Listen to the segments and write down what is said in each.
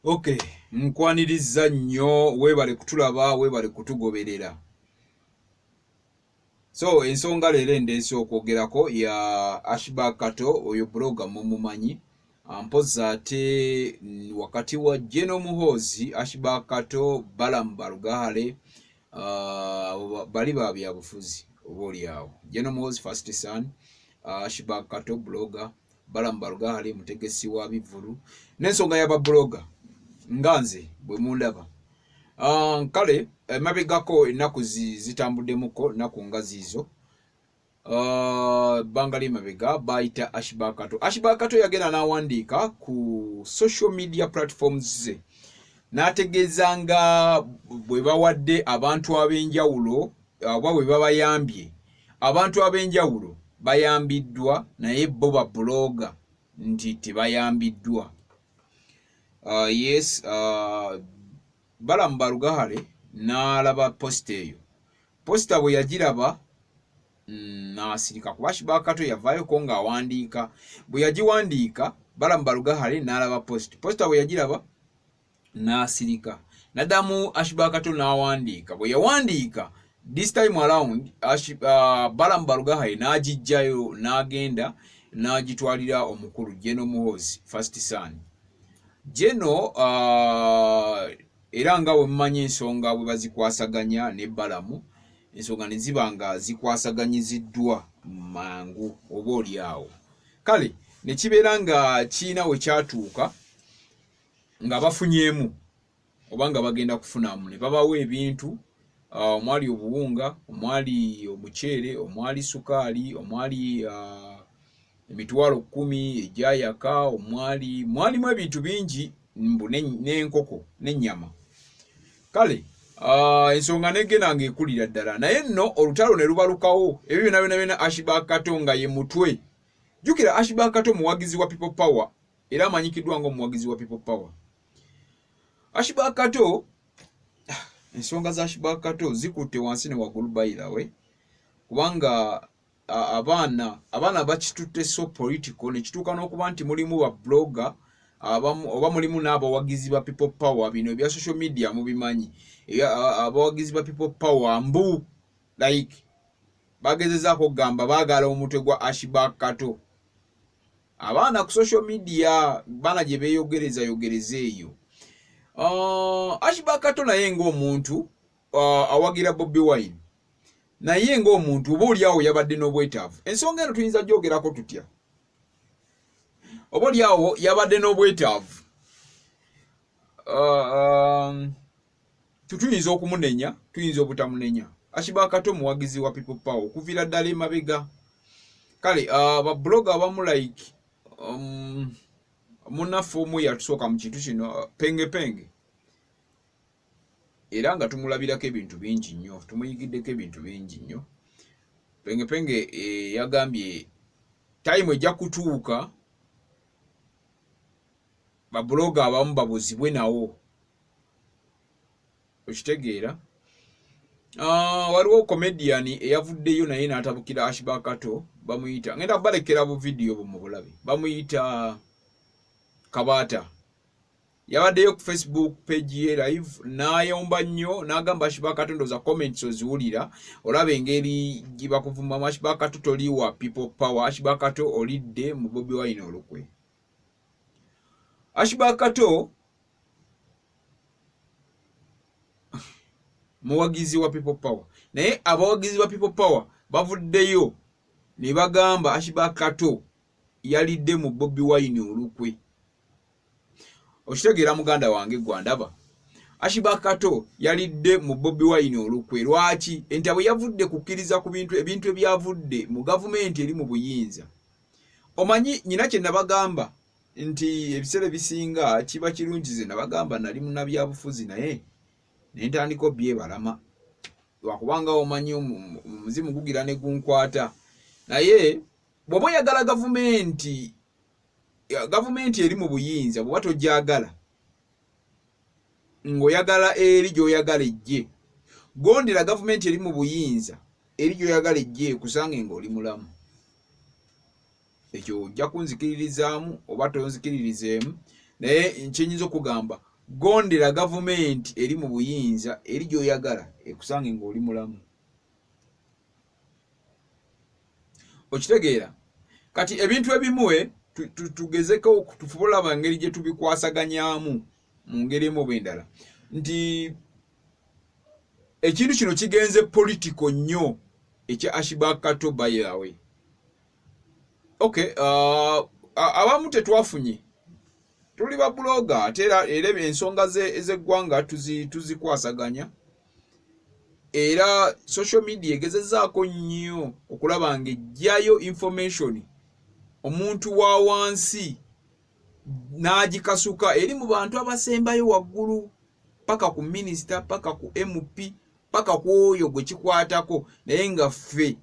Okay, nkwaniriza nnyo weebale kutulaba weebale kutugoberera. So ensonga leero endeese okwogerako ya Ashback Kato oyo blogger mumumanyi. Mpozi ate wakati wa Jeno Muhoozi, Ashback Kato, Balamu Balugahale bali ba byabufuzi obooli awo. Jeno Muhoozi first son, Ashback Kato blogger, Balamu Balugahale mutegesi wa bivulu. N'ensonga y'aba blogger nganze bwe mundaba. Kale mabegako ennaku zitambuddemuko nnaku nga ziizo. Bangali mabega bayita Ashback Kato. Ashback Kato yagenda n'awandiika ku social media platforms ze. N'ategeeza nga bwe bawadde abantu ab'enjawulo oba bwe babayambye. Abantu ab'enjawulo bayambiddwa naye bo ba blogger nti tebayambiddwa. Yes, Balamu Balugahale n'alaba posta eyo. Posta bwe yagiraba n'asirika kuba Ashback Kato yavaayo nga awandiika. Bwe yagiwandiika Balamu Balugahale n'alaba posta. Posta bwe yagiraba n'asirika. Naddamu Ashback Kato n'awandiika. Bwe yawandiika this time around Balamu Balugahale n'agijjayo n'agenda n'agitwalira omukulu Jeno Muhoozi first son. Jeno era nga bwe mumanyi ensonga bwe bazikwasaganya ne Balamu, ensonga ne ziba nga zikwasaganyiziddwa mangu obooli awo. Kale ne kibeera nga kiina we kyatuuka nga bafunyeemu oba nga bagenda kufunamu ne babawo ebintu, omwali obuwunga, omwali omuceere, omwali sukaali, omwali emitwalo 10 ejayaka, mwalimu ebintu bingi n'enkoko n'ennyama. Kale ensonga negenda ng'ekulira ddala naye nno olutalo ne lubalukawo. Ebyo byonna Ashback Kato nga ye mutwe. Jjukira Ashback Kato muwagizi wa People Power era amanyikiddwa ng'omuwagizi wa People Power. Ashback Kato, ensonga za Ashback Kato zikutte wansi ne waggulu by the way, kubanga abaana bakitutte so political ne kituuka n'okuba nti mulimu ba blogger oba mulimu n'abawagizi ba People Power. Bino ebya social media mubimanyi, abawagizi ba People Power mbu like bagezezaako okugamba baagala omutwe gwa Ashback Kato. Abaana ku social media baana gye beeyogereza eyo. Ashback Kato naye ng'omuntu awagira Bobi Wine, naye ng'omuntu oba oli awo yabadde n'obwetaavu. Ensonga eno tuyinza gyogerako tutya? Oba oli awo yabadde n'obwetaavu, tuyinza okumunenya, tuyinza obutamunenya. Ashback Kato muwagizi wa People Power okuviira ddala emabega. Kale ba blogger abamu like munnaffe omu yatusooka mu kintu kino Penge era nga tumulabirako ebintu bingi nnyo, tumuyigiddeko ebintu bingi nnyo. Penge yagambye time ejja kutuuka ba blogger abamu babuzibwe nawo. Okitegeera? Waliwo comedian eyavuddeyo naye n'atabukira Ashback Kato, bamuyita, ngenda balekera bu video mu bulabe, bamuyita Kabata. Yabaddeyo ku Facebook page ye live n'ayomba nnyo n'agamba Ashback Kato ndoza comments oziwulira olaba engeri gye bakuvuma. Ashback Kato toli wa People Power, Ashback Kato olidde mu Bobi Wine olukwe. Ashback Kato muwagizi wa People Power, naye abawagizi ba People Power bavuddeyo ne bagamba Ashback Kato yalidde mu Bobi Wine olukwe. Okitegeera muganda wange gwandaba, Ashback Kato yalidde mu Bobi Wine olukwe. Lwaki? Enti bwe yavudde kukkiriza ku ebintu ebyavudde mu gavumenti eri mu buyinza. Omanyi nyina kye nabagamba nti ebiseera bisinga kiba kirungi ze nabagamba nali munnabyabufuzi naye nentandika obyebalama lwakubanga omanyi omuzimu gugira ne gunkwata. Naye bw'oba oyagala gavumenti eri mu buyinza, bw'oba togyagala ng'oyagala eri gy'oyagala ejje, gondera gavumenti eri mu buyinza eri gy'oyagala ejje kusange ng'oli mulamu. Ekyo ojja kunzikiririzaamu oba tonzikiririzeemu, naye nkyenyinza okugamba gondera government eri mu buyinza eri gyoyagala ekusange ng'oli mulamu. Okitegeera kati ebintu ebimuwe tugezeko tufubola bangeri gye tubikwasaganyamu mu ngeri emu bwendala nti ekintu kino kigenze politiko nnyo ekya Ashibaka Kato yawe. Okay, abamu tetwafunye tuli ba bloga ate era ensonga z'eggwanga tuzikwasaganya era social media egezezaako nnyo okulaba ng'ejjayo information omuntu wa wansi n'agikasuka eri mu bantu abasembayo waggulu paka ku minister paka ku MP paka ku oyo gwe kikwatako. Naye nga ffe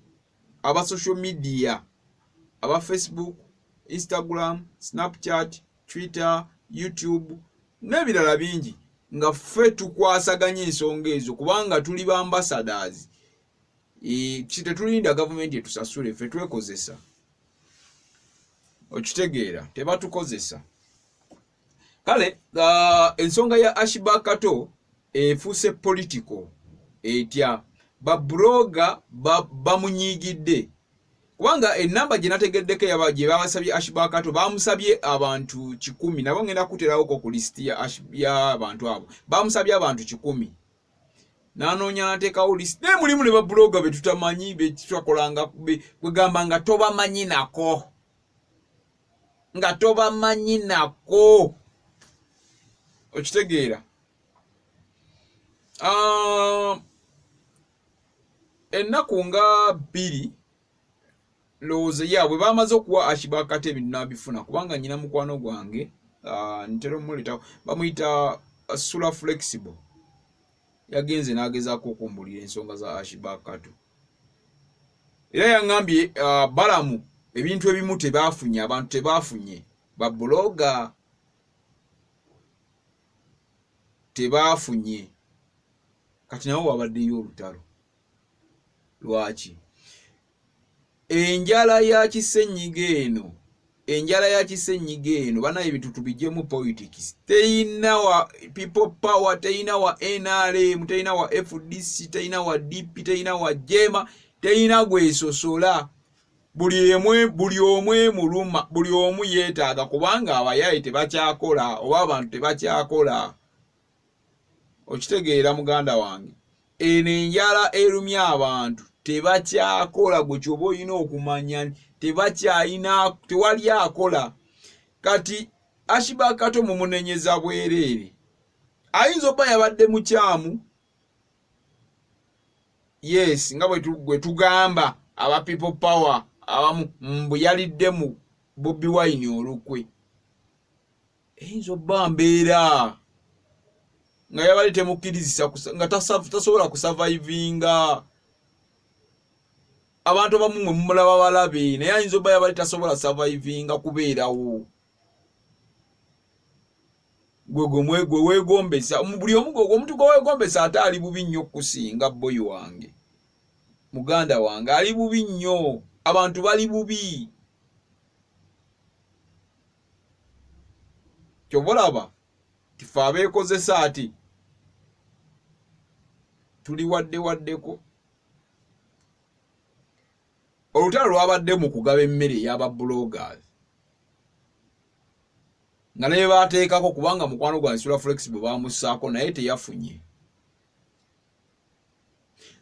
aba social media aba Facebook, Instagram, Snapchat, Twitter, YouTube n'ebirala bingi nga ffe tukwasaganya ensonga ezo kubanga tuli ba ambassadors. Tetulinda government etusasule, ffe twekozesa. Okitegeera tebatukozesa. Kale ensonga ya Ashibaka Kato efuuse political etya babloga bamunyigidde kubanga enamba gye nategeddeko gye babasabye Ashibaka Kato bamusabye abantu 100 nabo ngenda kuterawo ku listi ya abantu abo bamusabye abantu 100 nanoonya nateekawo listi naye mulimu ne babloga be tutamanyi be twakolanga kwegamba nga tobamanyi nako okitegeera. Ennaku nga 2 lowooza yaabwe bamaze okuwa Ashibaka Kato ebintu n'abifuna kubanga nyina mukwano gwange ntera omuletawo bamuyita Sula Flexible yagenze n'agezaako okumbulira ensonga za Ashibaka Kato era yaŋŋambye balamu ebintu ebimu tebafunye abantu tebafunye babloga tebafunye kati nabo wabaddeyo olutalo. Lwaki? Enjala ya kisenyiga eno bana ebintu tubijjemu politics teina wa people power teina wa NRM teina wa FDC teina wa DP teina wa Jema teina gwesosola buli omwe muluma buli omu yeetaaga kubanga abayaye tebakyakola oba abantu tebakyakola. Okitegeera muganda wange eno enjala erumya abantu tebakyakola gwe kyoba olina okumanya tewali akola. Kati Ashibaka Kato mumunenyeza bwereere ayinza okuba yabadde mukyamu yes nga bwe tugamba aba people power abamu mbu yalidde mu Bobi Wine olukwe eyinza obba mbeera nga yabali temukkirizisa nga tasobola kusurvivinga abantu abamu mwe mumulaba balabe naye ayinza obba yabali tasobola survivinga kubeerawo gwe weegombesa buli omu omuntu gwe weegombesa ate ali bubi nnyo okusinga boyi wange muganda wange ali bubi nnyo abantu bali bubi kyobolaba tifa abeekozesa ati tuli waddeko olutalo lwabadde mu kugaba emmere ey'aba bloggers nga naye baateekako kubanga mukwano gwa Sula Flexible bamussaako naye teyafunye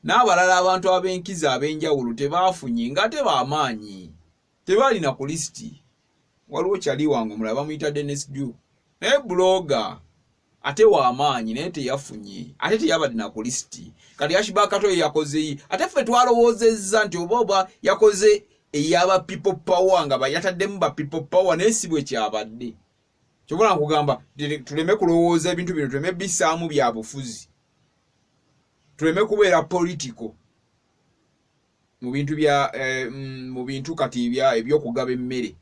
n'abalala abantu ab'enkiza ab'enjawulo tebaafunye ng'ate baamaanyi tebalina ku lisiti. Waliwo kyali wange omulala bamuyita Dennis Dew naye blogger ate w'amaanyi naye teyafunye ate teyabadde na ku lisiti. Kati Ashibaka Kato yakoze ate ffe twalowoozezza nti oba yakoze ey'aba people power nga yataddemu ba people power naye si bwe kyabadde. Kyobola nkugamba tuleme kulowooza ebintu bino tuleme bissaamu bya bufuzi tuleme kubeera political mu bintu kati ebyokugaba emmere.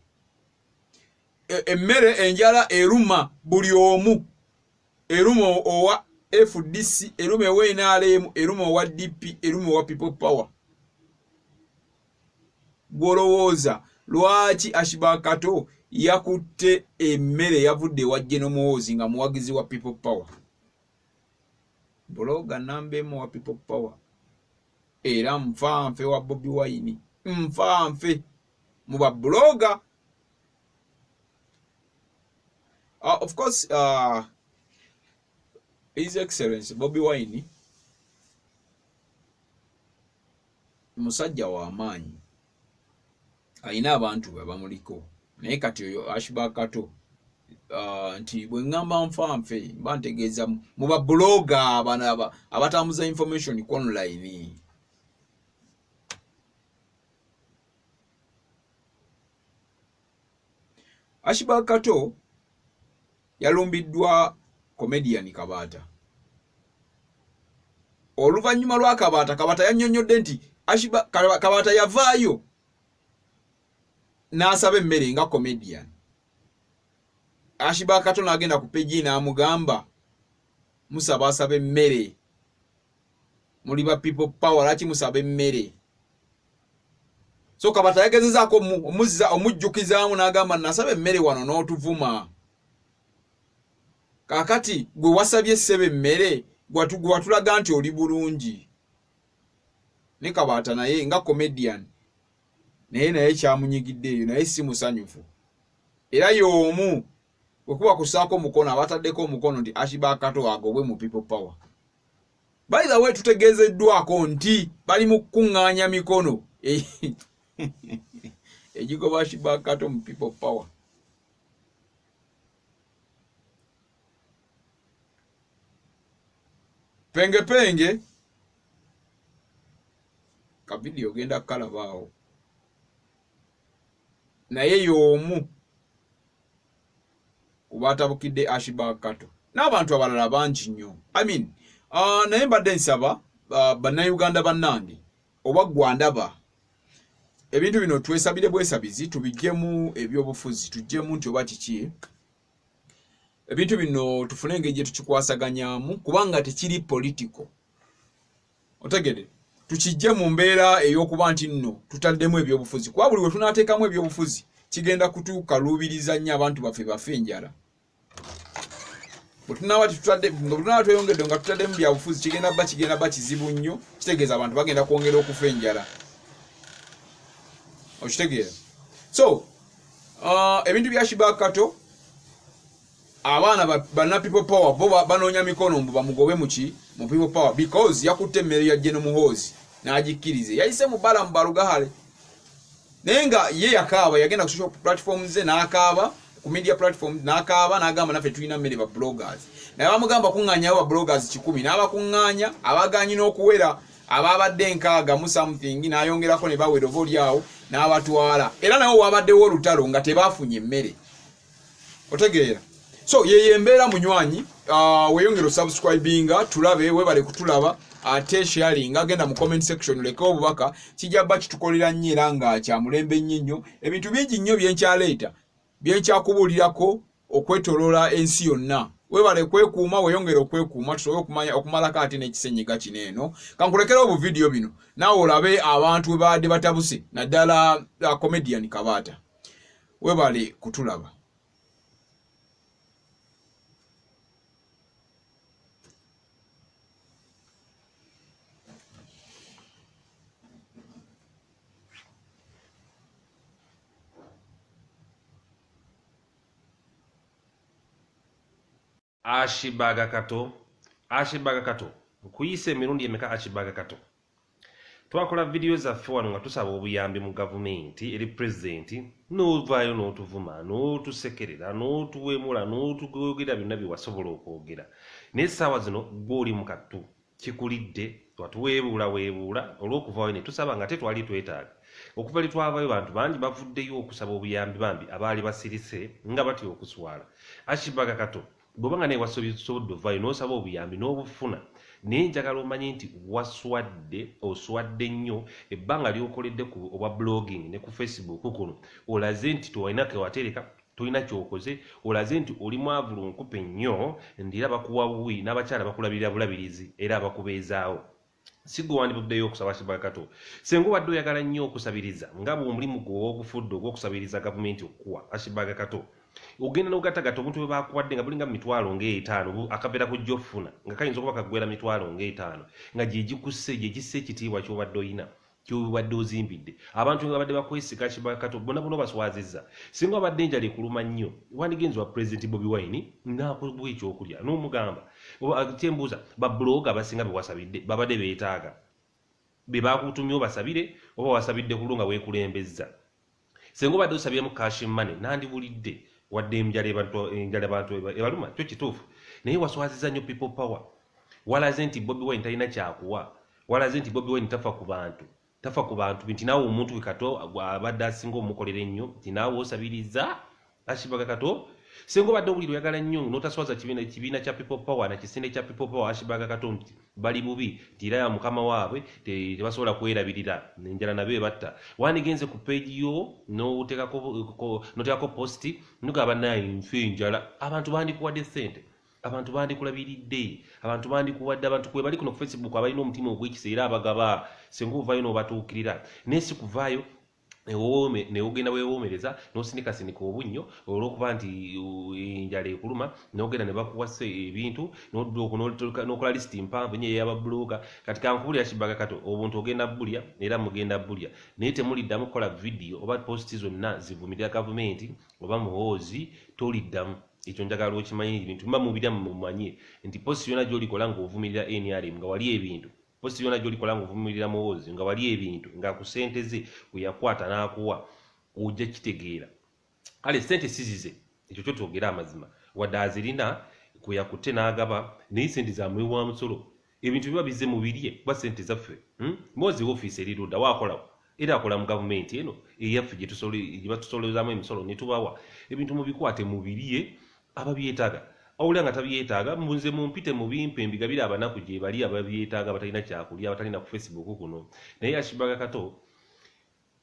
Emmere enjala eruma buli omu eruma owa FDC eruma ewa NRM eruma owa DP eruma owa people power. Gwolowooza lwaki Ashibaka Kato yakutte emmere yavudde wa General Muhoozi nga muwagizi wa People Power. Bloga namba emu wa People Power. Era nfanfe wa Bobi Wine. Nfanfe mu ba bloga. Of course, His Excellency Bobi Wine musajja wa amaanyi. Alina abantu bamuliko. Naye kati oyo Ashiba Kato nti bwe ngamba nfanfe mba ntegeeza mu ba bloga abatambuza information online. Ashiba Kato yalumbiddwa comedian Kabata. Oluvannyuma lwa Kabata yannyonnyodde nti Kabata yavaayo n'asaba emmere nga comedian. Ashiba Kato n'agenda ku peji n'amugamba musaba asaba emmere. Muli ba People Power laki musaba emmere. So Kabata yagezezaako omujjukizaamu n'agamba nasaba emmere wano n'otuvuma. Kakati gwe wasabye ssebe emmere gwatulaga nti oli bulungi. Ne Kabata naye nga comedian naye kyamunyigiddeeyo naye si musanyufu. Era y'omu bwe kuba kusaako omukono abataddeko omukono nti Ashiba Kato agobwe mu People Power. By the way tutegeezeddwako nti bali mu kuŋŋaanya mikono egigoba Ashiba Kato mu People Power. Penge ka video genda kalabaawo. Naye y'omu kubatabukidde Ashiba Kato n'abantu abalala bangi nnyo. Naye mbadde nsaba bannayuganda bannange oba gwandaba ebintu bino twesabire bwesabizi tubiggyemu ebyobufuzi tuggyemu nti oba kiki ebintu bino tufune engeri gye tukikwasaganyamu kubanga tekiri political. Otegede tukijje mu mbeera ey'okuba nti nno tutaddemu ebyobufuzi kuba buli we tunaateekamu ebyobufuzi kigenda kutuuka luubiriza nnyo abantu baffe enjala. Bwe tunaaba tweyongedde nga tutaddemu byabufuzi kigenda ba kizibu nnyo kitegeeza abantu bagenda kwongera okufa enjala. Okitegeera. So ebintu bya Ashiba Kato abaana banna People Power bo banoonya mikono mbu bamugobe mu People Power because yakutte emmere ya General Muhoozi n'agikkirize. Yayise mu bala mu Balugahale naye nga ye yakaaba yagenda ku social platforms ze n'akaaba ku media platforms n'akaaba n'agamba naffe tulina mmere ba bloggers. Naye bamugamba kuŋŋaanyawo ba bloggers 100 n'abakuŋŋaanya abaganyi n'okuwera ababadde nkaaga mu something n'ayongerako ne bawera oba olyawo n'abatwala. Era nawo wabaddewo olutalo nga tebaafunye emmere. Otegeera. So yeye mbeera munywanyi weyongera subscribinga tulabe webale kutulaba ate sharing agenda mu comment section leka obubaka kijaba kitukolera nnyo era nga kya mulembe nnyo ebintu bingi nnyo byenkyaleeta byenkyakubulirako okwetolola ensi yonna. Webale kwekuuma weyongera okwekuuma tusobola okumalako ate n'ekisenyiga kino eno. Kankulekera obu video bino naawe olabe abantu we baadde batabuse naddala comedian Kabata. Webale kutulaba. Ashiba Kato kuyise emirundi emeka Ashiba Kato twakola video zaffe wano nga tusaba obuyambi mu gavumenti eri president n'ovaayo n'otuvuma n'otusekerera n'otuwemula n'otugogera byonna bye wasobola okwogera naye essaawa zino gw'oli mu kattu kikulidde twatuweebuula olw'okuvaayo ne tusaba nga tetwali twetaaga okuva li twavaayo bantu bangi bavuddeyo okusaba obuyambi bambi abaali basirise nga batya okuswala. Ashiba Kato bw'obanga naye wasobodde ovaayo n'osaba obuyambi n'obufuna naye njagala omanye nti oswadde nnyo ebbanga ly'okoledde ku obwa blogging ne ku Facebook kuno olaze nti tewalina kewatereka tolina kyokoze olaze nti oli mwavulunkupe nnyo ndira bakuwa buwi n'abakyala bakulabirira bulabirizi era abakubeezaawo. Sigo wandibuddeyo okusaba Ashibaga Kato. Sengo wadde oyagala nnyo okusabiriza nga bw'omulimu gwo ogufudde ogw'okusabiriza gavumenti okuwa Ashibaga Kato. Ogenda n'ogattagatta omuntu bwe bakuwadde nga bulinga mitwalo ng'etaano akabeera kujja okufuna nga kayinza okuba kagwera mitwalo ng'etaano nga gye gikusse gye gisse ekitiibwa ky'obadde oyina ky'obadde ozimbidde. Abantu nga badde bakwesiga Ashibaga Kato bonna baswazizza. Singa wabadde enjala ekuluma nnyo wandigenzi wa Pulezidenti Bobi Wine n'akubwa ekyokulya n'omugamba kyembuuza babulooga abasinga be wasabidde babadde beetaaga be bakutumye obasabire oba wasabidde kulunga weekulembezza. Senga obadde osabiramu cash money nandibulidde wadde enjala abantu ebaluma kyo kituufu naye waswazizza nnyo people power. Walaze nti Bobi Wine talina kyakuwa, walaze nti Bobi Wine tafa ku bantu nti naawe omuntu we Kato abadde asinga omukolera ennyo nti naawe osabiriza Ashibaga Kato. Senga obadde owulira oyagala nnyo n'otaswaza ekibiina kya people power na kisinde kya people power Ashibaga Kato nti bali bubi nti era ya mukama waabwe tebasobola kwerabirira enjala nabyo ebatta. Wandigenze ku page yo n'oteekako posti nogaba naye nfe enjala. Abantu bandikuwadde ssente, abantu bandikulabiridde, abantu bandikuwadde, abantu kwe bali kuno ku Facebook abalina omutima ogw'ekisa era abagaba. Senga ovaayo n'obatuukirira naye si kuvaayo neogenda weewoomereza n'osinikasinika obunnyo olw'okuba nti enjala ekuluma n'ogenda ne bakuwasa ebintu n'okola lisiti mpanvu nnyo ey'ababuloga. Kati kankubulira Ashibaga Kato obuntu ogenda bulya era mugenda bulya naye temuliddamu kukola vidiyo oba positi zonna zivumirira gavumenti oba muhoozi toliddamu. Ekyo njagala okimanyi ebintu mba mubirya mumanye nti positi yonna gy'olikola ng'ovumirira NRM nga wali ebintu, positi yonna gy'olikola ng'ovumirira muhoozi nga wali ebintu nga ku ssente ze kwe yakwata n'akuwa ojja kitegeera. Kale ssente sizize ekyo kyo twogera amazima wadde azirina kwe yakutte n'agaba naye ssente za muwi wa musolo ebintu biba bizze mubirye kuba ssente zaffe. Mwozi woofiisi erirudda waakolawo era akola mu gavumenti eno eyaffe gye batusolezaamu emisolo ne tubawa ebintu mubikwate mubirye ababyetaaga. Awulira nga tabyetaaga mbunze mumpite mubimpe mbigabire abanaku gye bali ababyetaaga batalina kyakulya batalina ku Facebook kuno. Naye Ashibaga Kato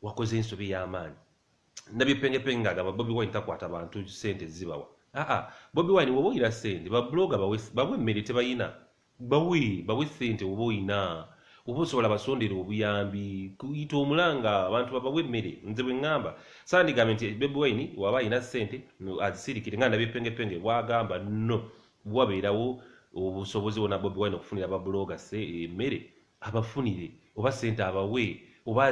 wakoze ensobi y'amaanyi. Nabyepengepenge ng'agamba Bobi Wine takwata bantu ssente zibawa. Bobi Wine woba oyina ssente babuloga bawe emmere tebayina bawe ssente woba oyina oba osobola basondera obuyambi kuyita omulanga abantu babawe emmere. Nze bwe ŋŋamba sandigambye nti Bobi Wine waba ayina ssente azisirikire nga nabyepengepenge bwagamba no bwabeerawo obusobozi wona Bobi Wine okufunira ababuloga emmere abafunire oba ssente abawe oba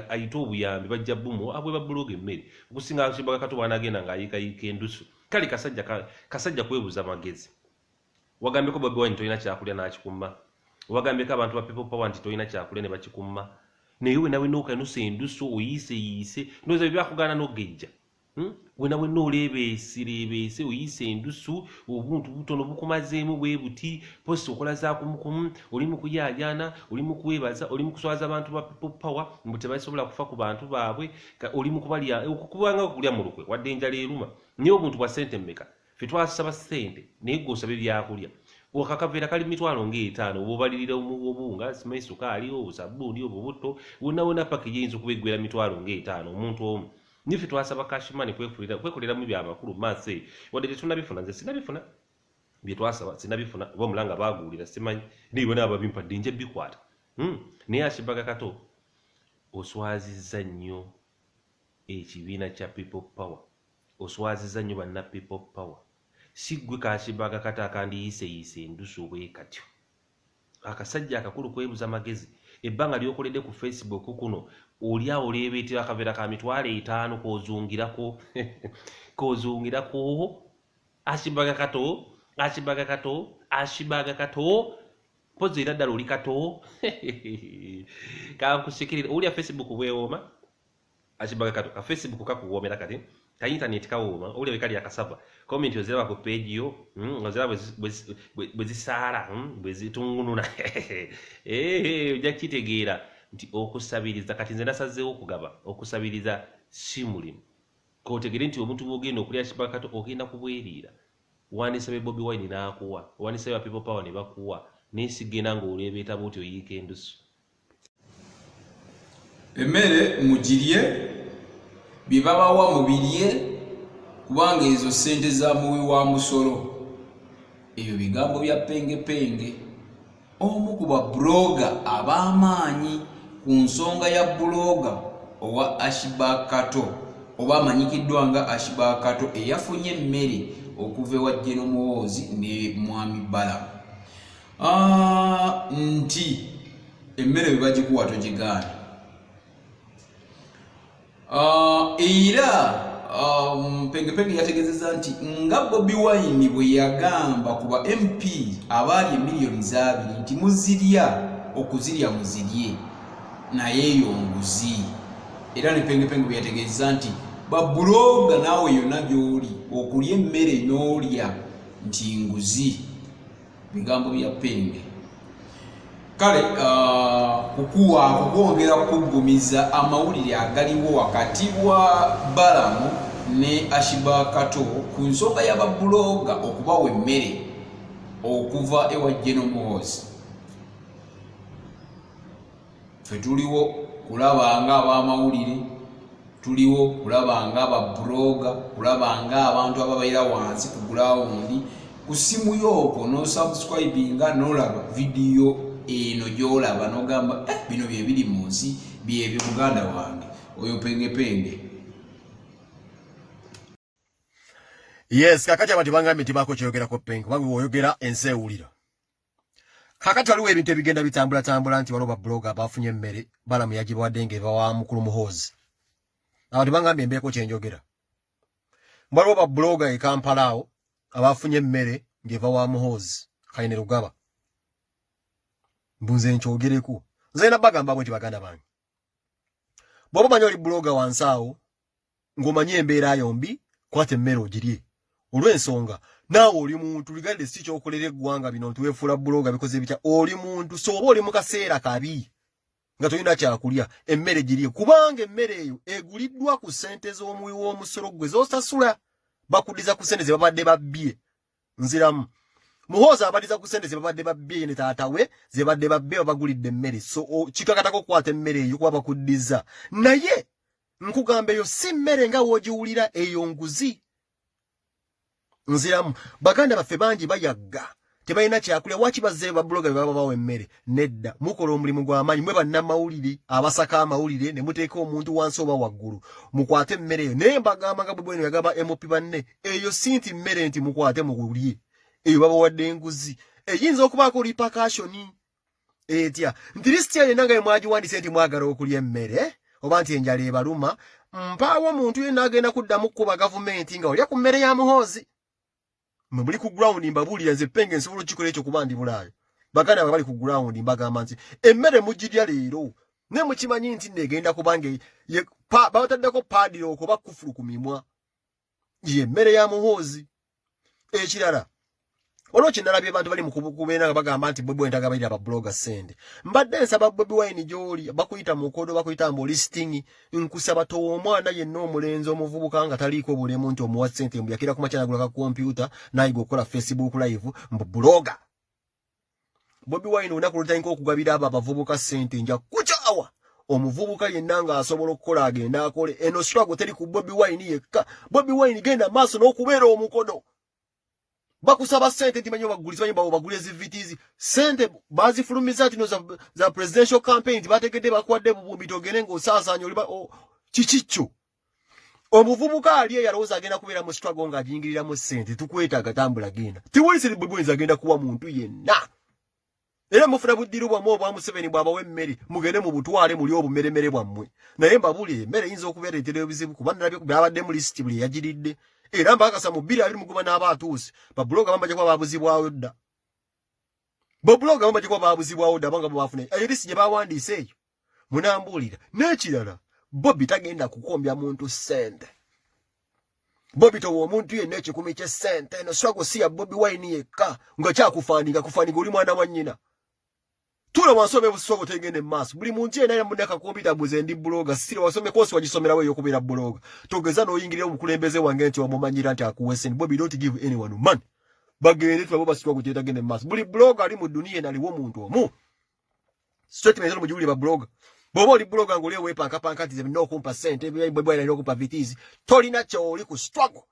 ayite obuyambi bajja bumu abwe babuloga emmere okusinga Ashibaga Kato bw'anaagenda ng'ayiikayiika endusu. Kale kasajja kwebuuza magezi. Wagambyeko Bobi Wine tolina kyakulya n'akikuma, wagambyeko abantu ba people power nti tolina kyakulya ne bakikuma naye we nawe n'okanusa endusu oyiiseyiise ndowooza bye byakugana n'ogejja. We nawe n'oleebeesereebeese oyiise endusu obuntu butono bukumazeemu bwe buti posi okola zaakumukumu oli mu kuyaayaana oli mu kwebaza oli mu kuswaza abantu ba people power mbu tebasobola kufa ku bantu baabwe oli mu kubalya okubanga okulya mu lukwe wadde enjala eruma naye obuntu bwa ssente mmeka ffe twasaba ssente naye gw'osaba ebyakulya okakaveera kali mitwalo ng'etaano oba obalirira obunga simanyi sukaali obusabbuuni obubutto wonna paka eyinza okuba eggwera mitwalo ng'etaano omuntu omu. Niffe twasaba kashimani kwekoleramu byamakulu maaso eyo wadde tetunabifuna. Nze sinabifuna bye twasaba sinabifuna oba omulanga baaguulira simanyi naye bonna ababimpadde nja bikwata. Naye Ashibaga Kato oswazizza nnyo ekibiina kya people power, oswazizza nnyo banna people power. Si ggwe Ashibaga Kato akandiyiiseyiise endusu bwe katyo. Akasajja akakulu kwebuza magezi ebbanga lyokoledde ku Facebook kuno oli awo oleebeetera akaveera ka mitwalo 5 kozungirako Ashibaga Kato pozi era ddala oli Kato. Kankusikirira owulira Facebook bwewooma Ashibaga Kato ka Facebook kakuwoomera kati ka internet kawooma owulira bwe kali akasava comment oziraba ku page yo oziraba bwe zisaala bwe zitungununa ojja kitegeera nti okusabiriza kati nze nasazeewo okugaba okusabiriza si mulimu k'otegere nti omuntu bw'ogenda okulya Ashibaga Kato ogenda kubweriira wandisabye Bobi Wine n'akuwa wandisabye people power ne bakuwa naye sigenda ng'oleebeeta bw'oti oyiika endusu. Emmere mugirye bye babawa mubirye kubanga ezo ssente za muwi wa musolo. Ebyo bigambo bya pengepenge omu ku babuloga ab'amaanyi ku nsonga ya buloga owa Ashibakato oba amanyikiddwa nga Ashibakato eyafunye emmere okuva ewa General Muhoozi ne Mwami Balamu. Nti emmere bwe bagikuwa togigaana. Era Pengepenge yategezeza nti nga Bobi Wine bwe yagamba ku ba MP abaali emiliyoni 2 nti muzirya okuzirya muzirye naye eyo nguzi. Era ne Pengepenge bwe yategezeza nti babuloga naawe yonna gy'oli okulya emmere n'olya nti nguzi. Bigambo bya Penge. Kale kukwongera kugumiza amawulire agaliwo wakati wa Balamu ne Ashibakato ku nsonga y'ababuloga okubawa emmere okuva ewa General Muhoozi. Ffe tuliwo kulaba nga ab'amawulire, tuliwo kulaba nga ababuloga, kulaba nga abantu ababeera wansi ku gulawundi ku simu yooko n'osubscribinga n'olaba vidiyo eno gy'olaba n'ogamba bino bye biri mu nsi byebyo muganda wange oyo Pengepenge. Yes, kakati abantu bangambye nti baako kyogerako Penge kubanga bw'oyogera ensi ewulira. Kakati waliwo ebintu ebigenda bitambula nti waliwo babuloga abafunye emmere Balamu yagibawadde ng'eva wa mukulu Muhoozi. Abantu bangambye mbeeko kye njogera. Waliwo babuloga e Kampala awo abafunye emmere ng'eva wa Muhoozi Kayine Rugaba. Mbuze nkyogereko. Nze nabagamba bwe nti baganda bange. Bw'oba omanyi oli buloga wansi awo ng'omanyi embeera yombi kwata emmere ogirye. Olw'ensonga naawe oli muntu ligadde si kyokolera eggwanga bino nti weefuula buloga bikoze bitya oli muntu so oba oli mu kaseera kabi nga tolina kyakulya emmere girye kubanga emmere eyo eguliddwa ku ssente z'omuwi w'omusolo gwe z'osasula bakuddiza ku ssente ze babadde babbye. Nziramu Muhoozi abaddiza ku ssente ze babadde babbye ne taata we ze badde babbe babagulidde emmere so kikakatako okukwata emmere eyo kuba bakuddiza naye nkugamba eyo si mmere nga woogiwulira eyo nguzi. Nziramu baganda baffe bangi bayagga tebalina kyakulya waki bazze babuloga be baba bawa emmere nedda mukola omulimu gw'amaanyi mwe bannamawulire abasaka amawulire ne muteeka omuntu wansi oba waggulu mukwate emmere eyo naye mbagamba nga bweno yagamba MOP banne eyo si nti mmere nti mukwate mugulye eyo babawadde enguzi eyinza okubaako repercussion etya nti lisiti eyo yenna nga mwagiwandise nti mwagala okulya emmere oba nti enjala ebaluma mpaawo omuntu yenna agenda kuddamu kuba gavumenti nga olya ku mmere ya Muhoozi. Mwe muli ku ground mbabuulira nze Penge nsobola okikola ekyo kuba ndi bulaayo. Baganda bali ku ground mbagamba nti emmere mugirya leero ne mukimanyi nti negenda kubanga bataddeko paadiro okuba kufulu ku mimwa ye emmere ya Muhoozi. Ekirala waliwo kyennalabye abantu bali mu kubeera nga bagamba nti Bobi Wine tagabalira ababuloga ssente. Mbadde nsaba Bobi Wine gy'oli bakuyita mu kodo bakuyita mbu listing nkusaba towa omwana yenna omulenzi omuvubuka nga taliiko bulemu nti omuwa ssente mbu yakira ku makya nagula ka kompyuta nayiga okukola Facebook live mbu buloga. Bobi Wine olunaku lutandika okugabira abo abavubuka ssente nja kukyawa omuvubuka yenna nga asobola okukola agenda akole eno struggle teri ku Bobi Wine yekka. Bobi Wine genda maaso n'okubeera omukodo. Bakusaba sente ntimanyi bagulisa banyi bagule zivitizi sente bazifulumiza tino za presidential campaign bategedde bakwadde bubumbi togene ngo saasaanyo liba chichicho omuvubuka ali yalowooza agenda kubeera mu struggle nga ajingirira mu sente tukwetaaga tambula genda tiwulise Bobi Wine agenda kuwa muntu yenna era mufuna buddiru bwammwe obwa Museveni bw'abawa emmere mugende mu butwale muli obumeremere bwammwe naye mbabuulire emmere eyinza okubeereetera ebizibu kuba nalabye byabadde mu lisiti buli yagiridde. Era mbakasa mu 2 n'aba atuuse babuloga bambaje kwa babuzibwawo dda. Babuloga bambaje kwa babuzibwawo dda banga bafune ayirisi gye bawandiise eyo munambuulira n'ekirala Bobi tagenda kukombya muntu ssente. Bobi towa omuntu yenna ekikumi kye ssente eno struggle si ya Bobi Wine yekka nga kyakufaaniga oli mwana wa nnyina. Tula wansome busoko tegende maaso buli muntu yenna ya muneka kompyuta buze ndi buloga sire wasome kosi wagisomerawo yo kubeera buloga togeza n'oyingirira omukulembeze wange nti wamumanyira nti akuwesen Bobi don't give anyone money bagende twabo basitwa kujeta gende maaso buli buloga ali mu dunia naliwo muntu omu statement mu juli ba buloga bobo oli buloga ngole wepanka panka nti no kumpa sente Bobi Wine no kumpa vitizi tolina kyo oli ku struggle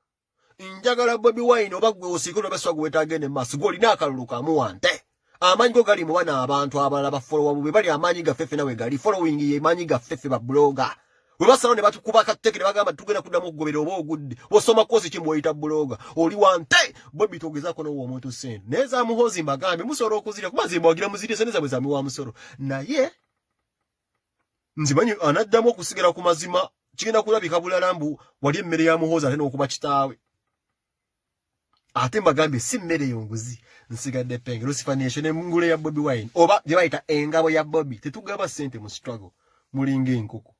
njagala Bobi Wine obagwe osikolo baswa gweta gende maaso goli nakaluluka amuwante amanyi go gali mu bana abantu abalala ba follow bwe bali amanyi gaffe nawe gali following ye manyi gaffe ba blogger we basalo ne batukuba katekere bagamba tugenda kuddamu okugobera oba ogudde osoma kozi kimwoyita blogger oli wante Bobby togezako no omuntu sente neza muhozi mbagambe musoro okuzira kubaze mwagira muzire seneza bweza miwa musoro naye nzimanyi anaddamu okusigera ku mazima kigenda kulabika bulalambu wali emmere ya muhozi ate n'okuba kitaawe ate mbagambe si mmere yonguzi nsigadde penge Lucifer Nation engule ya Bobby Wine oba gye bayita engabo ya Bobby tetugaba sente mu struggle mulinga enkoko